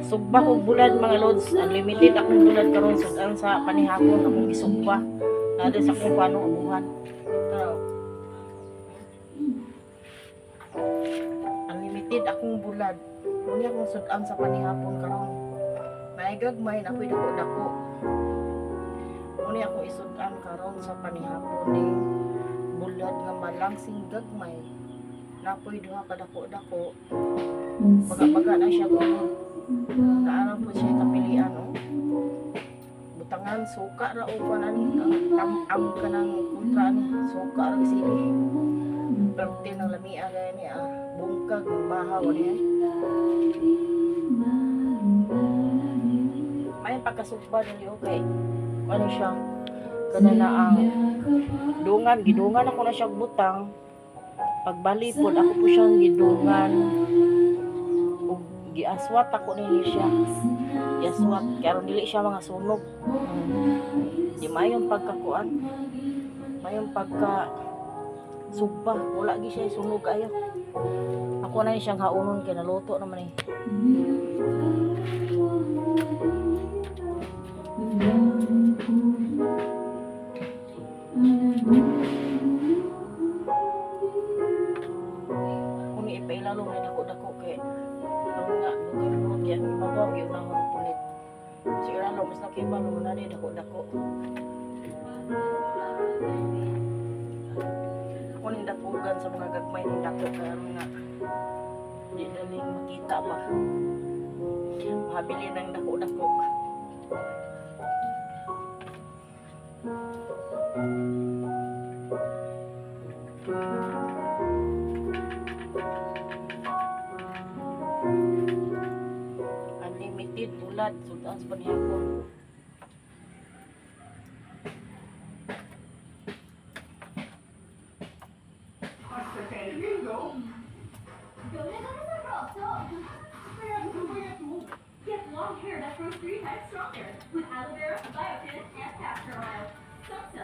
Sugba ko bulad mga lods, unlimited akong bulad karon sa panihapon akong gisugba. Nada sa akong paano ubuhan. Unlimited akong bulad. Muni akong sudan sa panihapon karon. May gagmay na ako'y dako-dako. Muni akong isudan karon sa panihapon ni bulad nga malangsing gagmay. Napoy duha ka dako-dako. Baga-baga na siya ko. Naarang po siya kapilian, no? Butangan, suka ra o panani, tam-am ka ng kontra ni, suka ra sili. Perte ng lamia gaya niya, bungkag ng bahaw niya. May pagkasugba niyo, okay? Ano siya? Kana na ang dungan, gidungan ako na siya butang. Pagbalipod, ako po siyang gidungan. Giaswat ako nini siya. Giaswat. Kaya dili siya mga sunog. Di mayong pagkakuan. Mayong pagka sugba. Wala gi siya sunog ayo. Ako na siyang haunon kaya naluto naman eh. Kung ipailalo may dako-dako kay nga bukod yan mabang yung nahon pulit. Siguro lang mas nakiba mo na ni dako-dako. Ako ning dapugan sa mga gagmay ning dako kaya nga di daling makita ba. Mahabili ng dako-dako. Unlimited bulad sudan sa panihapon. Get long hair that grows 3 times stronger with aloe vera, biotin, and castor oil. So.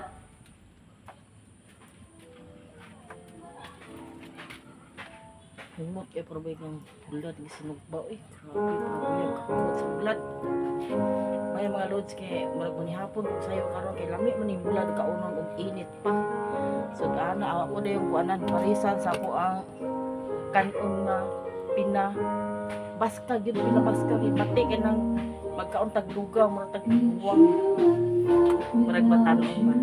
Humot kay probay ng bulad ng sinugba eh. Grabe probay kamot sa bulad. May mga loads kay murag manihapon kung sayo karon kay lami man ning bulad kaunong og init pa. So ana ako na yung kuanan parisan sa ako ang kanon nga pina baska gyud pinabaska kay mati kay nang magkaon tag dugaw murag tag buwang murag batanon man.